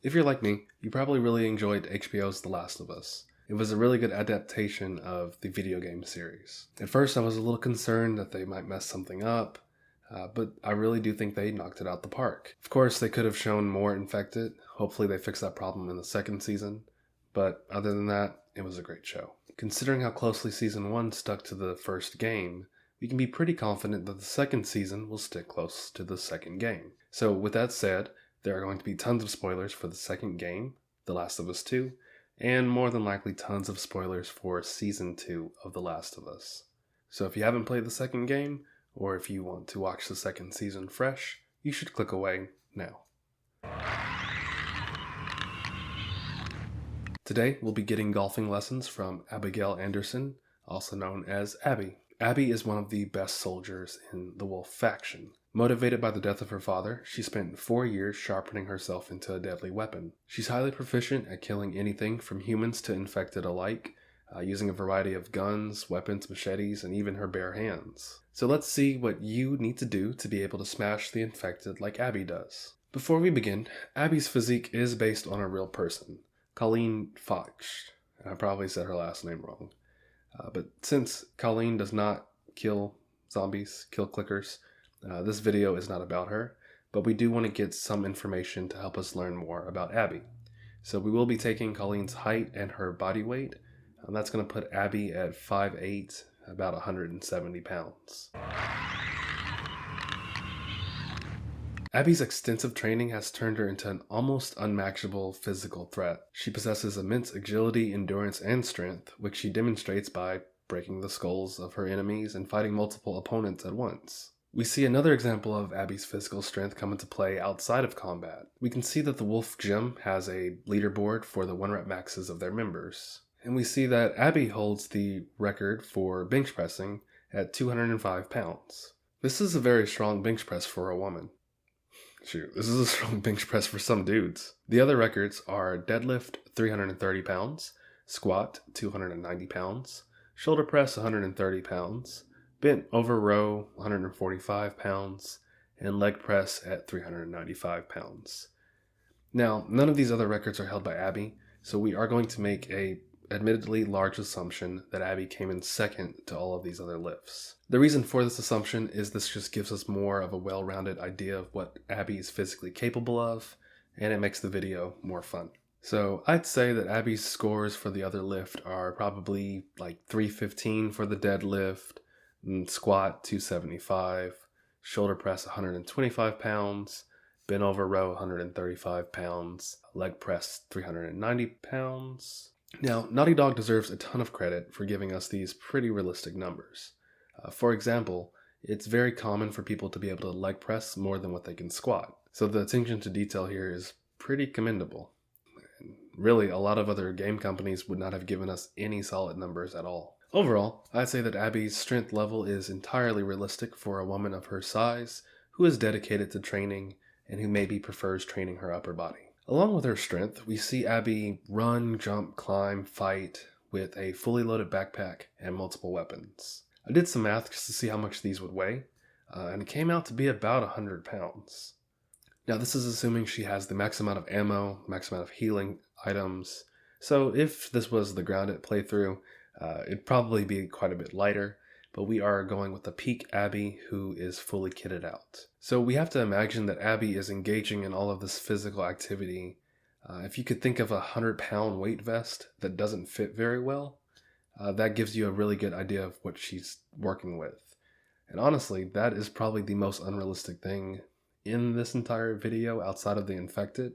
If you're like me, you probably really enjoyed HBO's The Last of Us. It was a really good adaptation of the video game series. At first I was a little concerned that they might mess something up, but I really do think they knocked it out the park. Of course, they could have shown more infected. Hopefully they fix that problem in the second season. But other than that, it was a great show. Considering how closely season 1 stuck to the first game, we can be pretty confident that the second season will stick close to the second game. So with that said, there are going to be tons of spoilers for the second game, The Last of Us 2, and more than likely tons of spoilers for season 2 of The Last of Us. So if you haven't played the second game, or if you want to watch the second season fresh, you should click away now. Today, we'll be getting golfing lessons from Abigail Anderson, also known as Abby. Abby is one of the best soldiers in the Wolf faction. Motivated by the death of her father, she spent 4 years sharpening herself into a deadly weapon. She's highly proficient at killing anything from humans to infected alike, using a variety of guns, weapons, machetes, and even her bare hands. So let's see what you need to do to be able to smash the infected like Abby does. Before we begin, Abby's physique is based on a real person, Colleen Fox. I probably said her last name wrong. But since Colleen does not kill zombies, kill clickers, this video is not about her, but we do want to get some information to help us learn more about Abby. So we will be taking Colleen's height and her body weight, and that's going to put Abby at 5'8", about 170 pounds. Abby's extensive training has turned her into an almost unmatchable physical threat. She possesses immense agility, endurance, and strength, which she demonstrates by breaking the skulls of her enemies and fighting multiple opponents at once. We see another example of Abby's physical strength come into play outside of combat. We can see that the Wolf Gym has a leaderboard for the 1-rep maxes of their members. And we see that Abby holds the record for bench pressing at 205 pounds. This is a very strong bench press for a woman. Shoot, this is a strong bench press for some dudes. The other records are deadlift 330 pounds, squat 290 pounds, shoulder press 130 pounds, bent over row 145 pounds, and leg press at 395 pounds. Now, none of these other records are held by Abby, so we are going to make a admittedly large assumption that Abby came in second to all of these other lifts. The reason for this assumption is this just gives us more of a well-rounded idea of what Abby is physically capable of, and it makes the video more fun. So I'd say that Abby's scores for the other lift are probably like 315 for the deadlift, squat 275, shoulder press 125 pounds, bent over row 135 pounds, leg press 390 pounds. Now, Naughty Dog deserves a ton of credit for giving us these pretty realistic numbers. For example, it's very common for people to be able to leg press more than what they can squat. So the attention to detail here is pretty commendable. And really, a lot of other game companies would not have given us any solid numbers at all. Overall, I'd say that Abby's strength level is entirely realistic for a woman of her size who is dedicated to training and who maybe prefers training her upper body. Along with her strength, we see Abby run, jump, climb, fight with a fully loaded backpack and multiple weapons. I did some math just to see how much these would weigh, and it came out to be about 100 pounds. Now this is assuming she has the max amount of ammo, max amount of healing items, so if this was the grounded playthrough, it'd probably be quite a bit lighter, but we are going with the peak Abby who is fully kitted out. So we have to imagine that Abby is engaging in all of this physical activity. If you could think of a 100-pound weight vest that doesn't fit very well, that gives you a really good idea of what she's working with. And honestly, that is probably the most unrealistic thing in this entire video outside of the infected.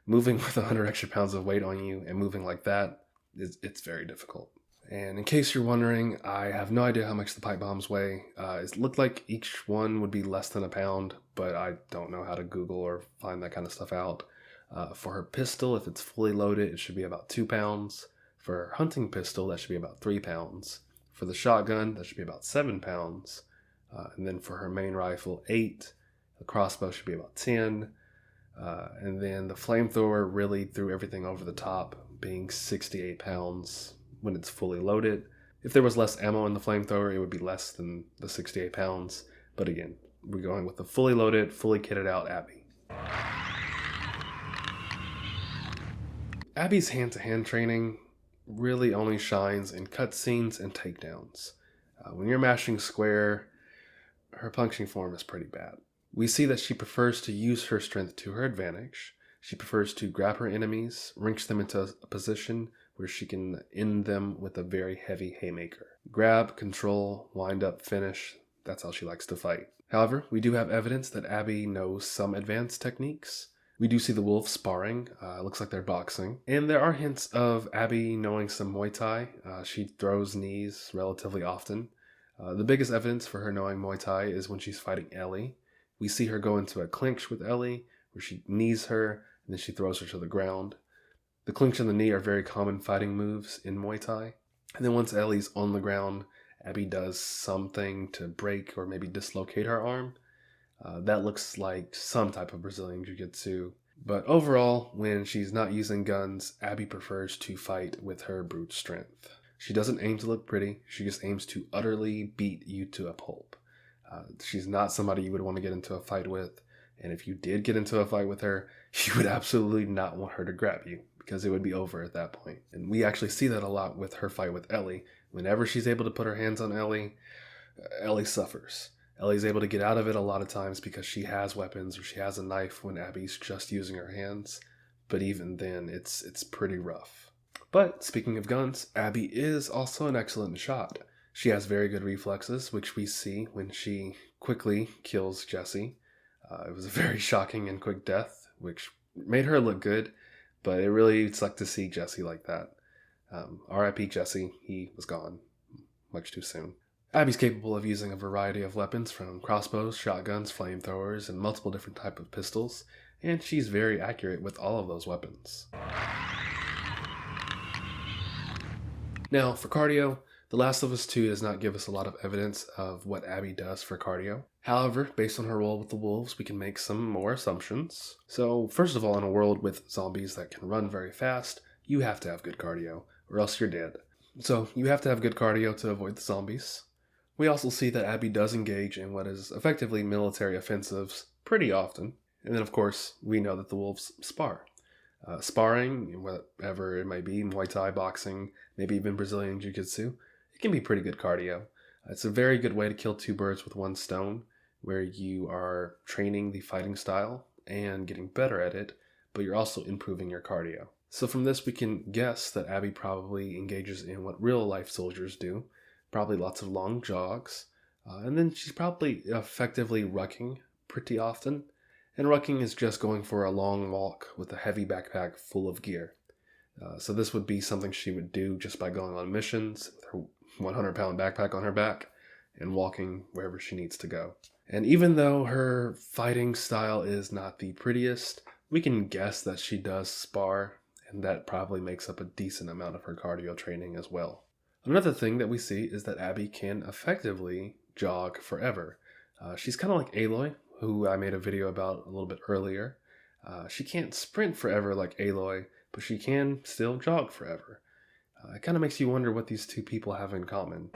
Moving with 100 extra pounds of weight on you and moving like that, it's very difficult. And in case you're wondering, I have no idea how much the pipe bombs weigh. It looked like each one would be less than a pound, but I don't know how to Google or find that kind of stuff out. For her pistol, if it's fully loaded, it should be about 2 pounds. For her hunting pistol, that should be about 3 pounds. For the shotgun, that should be about 7 pounds. And then for her main rifle, 8. The crossbow should be about 10. And then the flamethrower really threw everything over the top, being 68 pounds. When it's fully loaded. If there was less ammo in the flamethrower, it would be less than the 68 pounds. But again, we're going with the fully loaded, fully kitted out Abby. Abby's hand-to-hand training really only shines in cutscenes and takedowns. When you're mashing square, her punching form is pretty bad. We see that she prefers to use her strength to her advantage. She prefers to grab her enemies, wrench them into a position where she can end them with a very heavy haymaker. Grab, control, wind up, finish. That's how she likes to fight. However, we do have evidence that Abby knows some advanced techniques. We do see the wolves sparring. Looks like they're boxing. And there are hints of Abby knowing some Muay Thai. She throws knees relatively often. The biggest evidence for her knowing Muay Thai is when she's fighting Ellie. We see her go into a clinch with Ellie, where she knees her, and then she throws her to the ground. The clinch and the knee are very common fighting moves in Muay Thai. And then once Ellie's on the ground, Abby does something to break or maybe dislocate her arm. That looks like some type of Brazilian Jiu-Jitsu. But overall, when she's not using guns, Abby prefers to fight with her brute strength. She doesn't aim to look pretty, she just aims to utterly beat you to a pulp. She's not somebody you would want to get into a fight with, and if you did get into a fight with her, you would absolutely not want her to grab you, because it would be over at that point. And we actually see that a lot with her fight with Ellie. Whenever she's able to put her hands on Ellie, Ellie suffers. Ellie's able to get out of it a lot of times because she has weapons or she has a knife when Abby's just using her hands. But even then, it's pretty rough. But speaking of guns, Abby is also an excellent shot. She has very good reflexes, which we see when she quickly kills Jesse. It was a very shocking and quick death, which made her look good, but it really sucked to see Jesse like that. R.I.P. Jesse, he was gone much too soon. Abby's capable of using a variety of weapons, from crossbows, shotguns, flamethrowers, and multiple different types of pistols, and she's very accurate with all of those weapons. Now, for cardio, The Last of Us 2 does not give us a lot of evidence of what Abby does for cardio. However, based on her role with the wolves, we can make some more assumptions. So, first of all, in a world with zombies that can run very fast, you have to have good cardio, or else you're dead. So, you have to have good cardio to avoid the zombies. We also see that Abby does engage in what is effectively military offensives pretty often. And then, of course, we know that the wolves spar. Sparring, whatever it might be, Muay Thai, boxing, maybe even Brazilian Jiu-Jitsu, it can be pretty good cardio. It's a very good way to kill two birds with one stone, where you are training the fighting style and getting better at it, but you're also improving your cardio. So from this, we can guess that Abby probably engages in what real-life soldiers do, probably lots of long jogs, and then she's probably effectively rucking pretty often. And rucking is just going for a long walk with a heavy backpack full of gear. So this would be something she would do just by going on missions with her 100-pound backpack on her back and walking wherever she needs to go. And even though her fighting style is not the prettiest, we can guess that she does spar, and that probably makes up a decent amount of her cardio training as well. Another thing that we see is that Abby can effectively jog forever. She's kind of like Aloy, who I made a video about a little bit earlier. She can't sprint forever like Aloy, but she can still jog forever. It kind of makes you wonder what these two people have in common.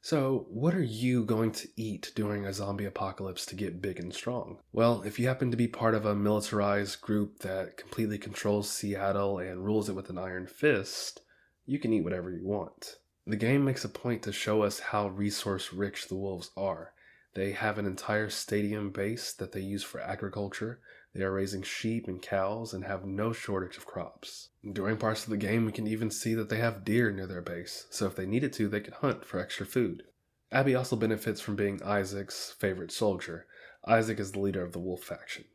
So, what are you going to eat during a zombie apocalypse to get big and strong? Well, if you happen to be part of a militarized group that completely controls Seattle and rules it with an iron fist, you can eat whatever you want. The game makes a point to show us how resource-rich the wolves are. They have an entire stadium base that they use for agriculture. They are raising sheep and cows and have no shortage of crops. During parts of the game, we can even see that they have deer near their base, so if they needed to, they could hunt for extra food. Abby also benefits from being Isaac's favorite soldier. Isaac is the leader of the wolf faction.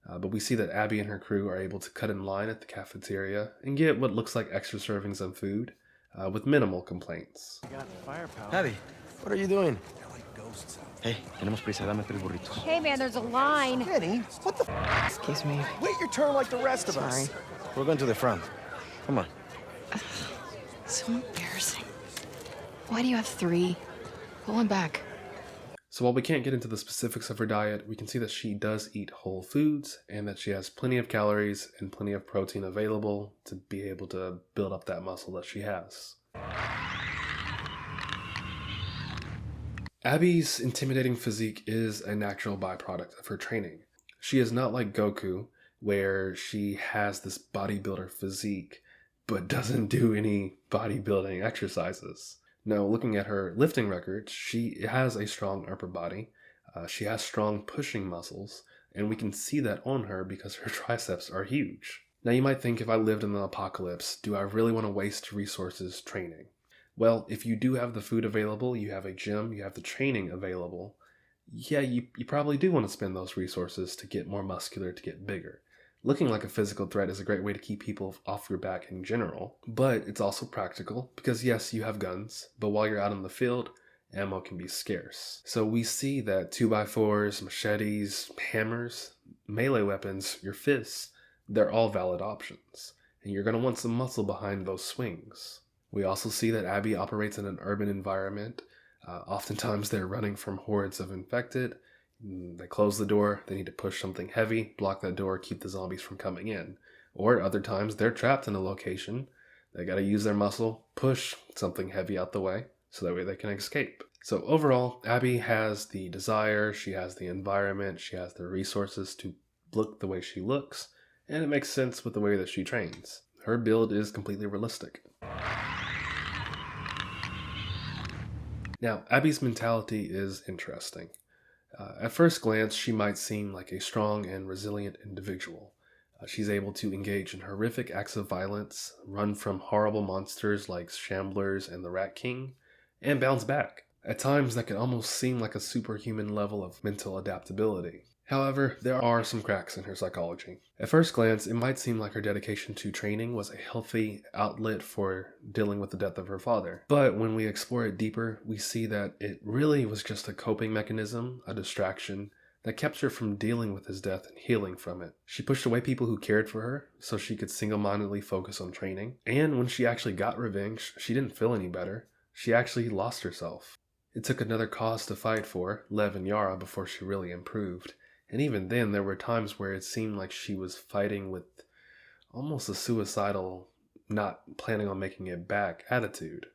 But we see that Abby and her crew are able to cut in line at the cafeteria and get what looks like extra servings of food, with minimal complaints. Abby, what are you doing? Hey, tenemos prisa, dame 3 burritos. Hey man, there's a line. Kenny, what the Excuse me. Wait your turn like the rest of Sorry. us. We're going to the front. Come on. So embarrassing. Why do you have 3? Pull one back. So while we can't get into the specifics of her diet, we can see that she does eat whole foods and that she has plenty of calories and plenty of protein available to be able to build up that muscle that she has. Abby's intimidating physique is a natural byproduct of her training. She is not like Goku, where she has this bodybuilder physique, but doesn't do any bodybuilding exercises. Now, looking at her lifting records, she has a strong upper body. She has strong pushing muscles, and we can see that on her because her triceps are huge. Now, you might think, if I lived in the apocalypse, do I really want to waste resources training? Well, if you do have the food available, you have a gym, you have the training available, yeah, you probably do want to spend those resources to get more muscular, to get bigger. Looking like a physical threat is a great way to keep people off your back in general, but it's also practical because yes, you have guns, but while you're out in the field, ammo can be scarce. So we see that 2x4s, machetes, hammers, melee weapons, your fists, they're all valid options, and you're going to want some muscle behind those swings. We also see that Abby operates in an urban environment. Oftentimes they're running from hordes of infected. They close the door, they need to push something heavy, block that door, keep the zombies from coming in. Or at other times, they're trapped in a location. They gotta use their muscle, push something heavy out the way, so that way they can escape. So overall, Abby has the desire, she has the environment, she has the resources to look the way she looks, and it makes sense with the way that she trains. Her build is completely realistic. Now, Abby's mentality is interesting. At first glance, she might seem like a strong and resilient individual. She's able to engage in horrific acts of violence, run from horrible monsters like Shamblers and the Rat King, and bounce back. At times, that can almost seem like a superhuman level of mental adaptability. However, there are some cracks in her psychology. At first glance, it might seem like her dedication to training was a healthy outlet for dealing with the death of her father. But when we explore it deeper, we see that it really was just a coping mechanism, a distraction, that kept her from dealing with his death and healing from it. She pushed away people who cared for her so she could single-mindedly focus on training. And when she actually got revenge, she didn't feel any better. She actually lost herself. It took another cause to fight for, Lev and Yara, before she really improved. And even then, there were times where it seemed like she was fighting with almost a suicidal, not planning on making it back attitude.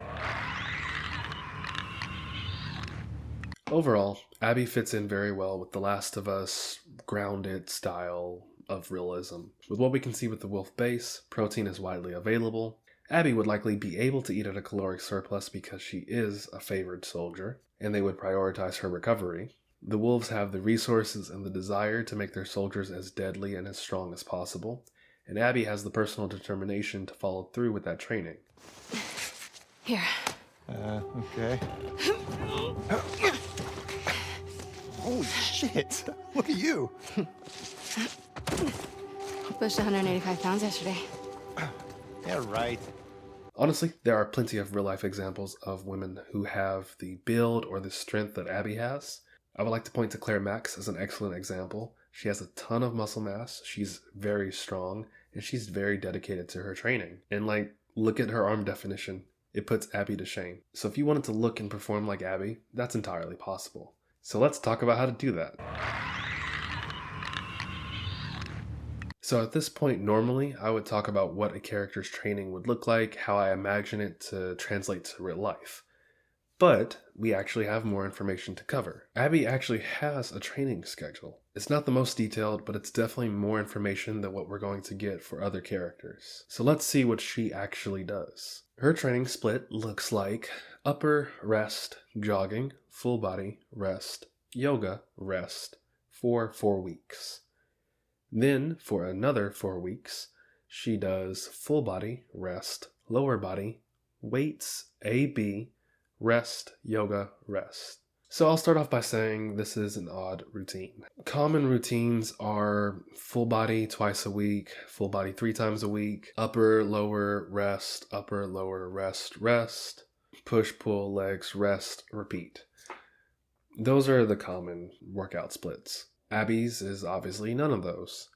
Overall, Abby fits in very well with The Last of Us grounded style of realism. With what we can see with the wolf base, protein is widely available. Abby would likely be able to eat at a caloric surplus because she is a favored soldier, and they would prioritize her recovery. The wolves have the resources and the desire to make their soldiers as deadly and as strong as possible, and Abby has the personal determination to follow through with that training. Here. Okay. Holy shit! Look at you! Pushed 185 pounds yesterday. Yeah, right. Honestly, there are plenty of real-life examples of women who have the build or the strength that Abby has. I would like to point to Claire Max as an excellent example. She has a ton of muscle mass, she's very strong, and she's very dedicated to her training. And look at her arm definition. It puts Abby to shame. So if you wanted to look and perform like Abby, that's entirely possible. So let's talk about how to do that. So at this point, normally, I would talk about what a character's training would look like, how I imagine it to translate to real life. But we actually have more information to cover. Abby actually has a training schedule. It's not the most detailed, but it's definitely more information than what we're going to get for other characters. So let's see what she actually does. Her training split looks like upper, rest, jogging, full body, rest, yoga, rest, for 4 weeks. Then, for another 4 weeks, she does full body, rest, lower body, weights, A-B, rest, yoga, rest. So I'll start off by saying this is an odd routine. Common routines are full body twice a week, full body 3 times a week, upper, lower, rest, upper, lower, rest, rest, push, pull, legs, rest, repeat. Those are the common workout splits. Abby's is obviously none of those.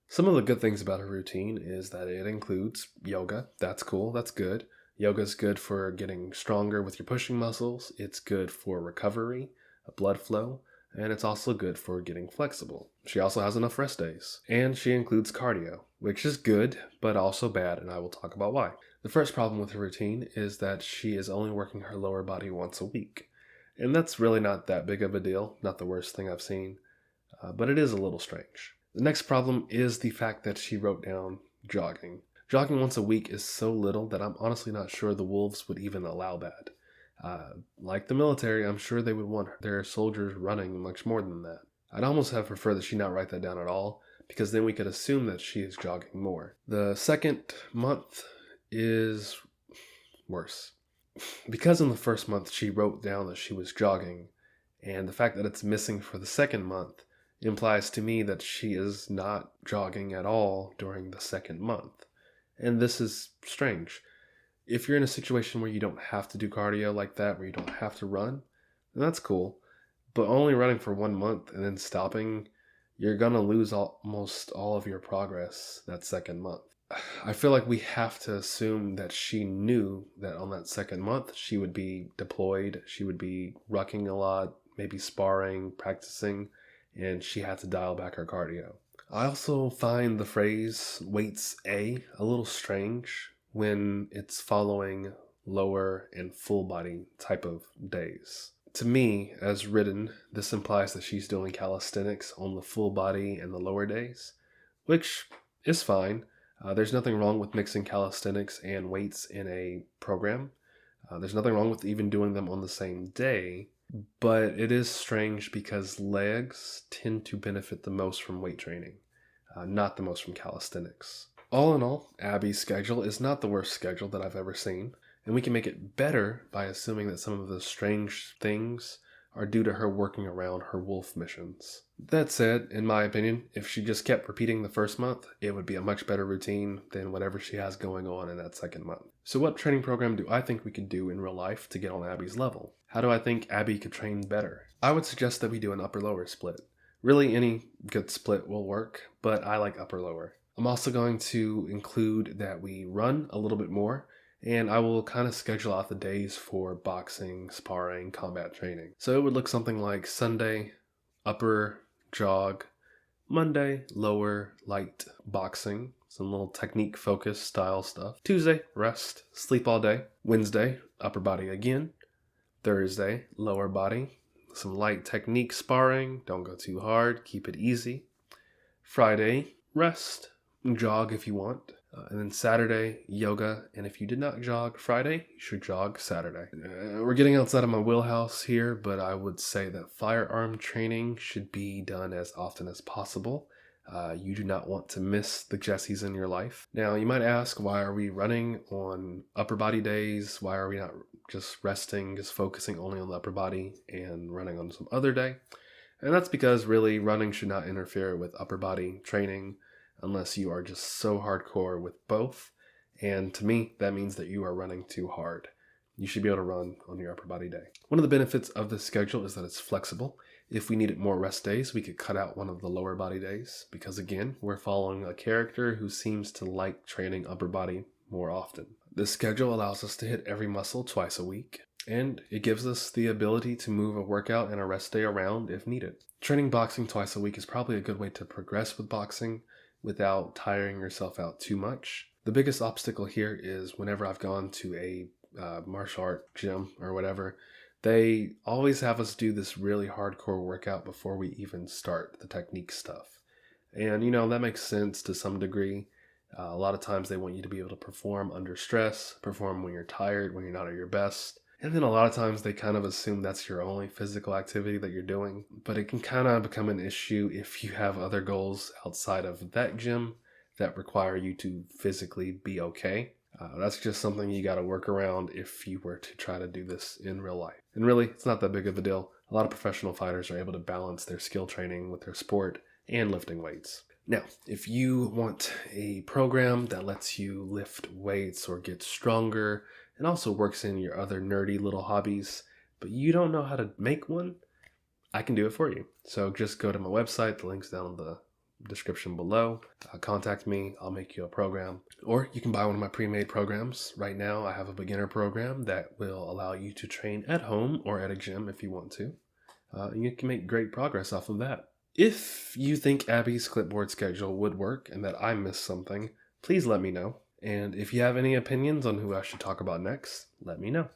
Some of the good things about her routine is that it includes yoga. That's cool, that's good. Yoga's good for getting stronger with your pushing muscles. It's good for recovery, blood flow, and it's also good for getting flexible. She also has enough rest days. And she includes cardio, which is good, but also bad, and I will talk about why. The first problem with her routine is that she is only working her lower body once a week. And that's really not that big of a deal, not the worst thing I've seen, but it is a little strange. The next problem is the fact that she wrote down jogging. Jogging once a week is so little that I'm honestly not sure the Wolves would even allow that. Like the military, I'm sure they would want their soldiers running much more than that. I'd almost have preferred that she not write that down at all, because then we could assume that she is jogging more. The second month is worse. Because in the first month she wrote down that she was jogging, and the fact that it's missing for the second month implies to me that she is not jogging at all during the second month. And this is strange. If you're in a situation where you don't have to do cardio like that, where you don't have to run, then that's cool. But only running for 1 month and then stopping, you're going to lose almost all of your progress that second month. I feel like we have to assume that she knew that on that second month she would be deployed, she would be rucking a lot, maybe sparring, practicing, and she had to dial back her cardio. I also find the phrase weights a little strange when it's following lower and full body type of days. To me, as written, this implies that she's doing calisthenics on the full body and the lower days, which is fine. There's nothing wrong with mixing calisthenics and weights in a program. There's nothing wrong with even doing them on the same day, but it is strange because legs tend to benefit the most from weight training, not the most from calisthenics. All in all, Abby's schedule is not the worst schedule that I've ever seen, and we can make it better by assuming that some of the strange things are due to her working around her wolf missions. That said, in my opinion, if she just kept repeating the first month, it would be a much better routine than whatever she has going on in that second month. So what training program do I think we could do in real life to get on Abby's level? How do I think Abby could train better? I would suggest that we do an upper-lower split. Really, any good split will work, but I like upper-lower. I'm also going to include that we run a little bit more, and I will kind of schedule out the days for boxing, sparring, combat training. So it would look something like Sunday, upper jog, Monday, lower light boxing, some little technique focused style stuff. Tuesday, rest, sleep all day. Wednesday, upper body again. Thursday, lower body, some light technique sparring, don't go too hard, keep it easy. Friday, rest, jog if you want. And then Saturday, yoga. And if you did not jog Friday, you should jog Saturday. We're getting outside of my wheelhouse here, but I would say that firearm training should be done as often as possible. You do not want to miss the Jessies in your life. Now, you might ask, why are we running on upper body days? Why are we not just resting, just focusing only on the upper body and running on some other day? And that's because really running should not interfere with upper body training unless you are just so hardcore with both. And to me, that means that you are running too hard. You should be able to run on your upper body day. One of the benefits of this schedule is that it's flexible. If we needed more rest days, we could cut out one of the lower body days because again, we're following a character who seems to like training upper body more often. This schedule allows us to hit every muscle twice a week, and it gives us the ability to move a workout and a rest day around if needed. Training boxing twice a week is probably a good way to progress with boxing without tiring yourself out too much. The biggest obstacle here is whenever I've gone to a martial art gym or whatever, they always have us do this really hardcore workout before we even start the technique stuff. And that makes sense to some degree. A lot of times they want you to be able to perform under stress, perform when you're tired, when you're not at your best. And then a lot of times they kind of assume that's your only physical activity that you're doing. But it can kind of become an issue if you have other goals outside of that gym that require you to physically be okay. That's just something you got to work around if you were to try to do this in real life. And really, it's not that big of a deal. A lot of professional fighters are able to balance their skill training with their sport and lifting weights. Now, if you want a program that lets you lift weights or get stronger and also works in your other nerdy little hobbies, but you don't know how to make one, I can do it for you. So just go to my website, the link's down in the description below. Contact me, I'll make you a program. Or you can buy one of my pre-made programs. Right now I have a beginner program that will allow you to train at home or at a gym if you want to. You can make great progress off of that. If you think Abby's clipboard schedule would work and that I missed something, please let me know. And if you have any opinions on who I should talk about next, let me know.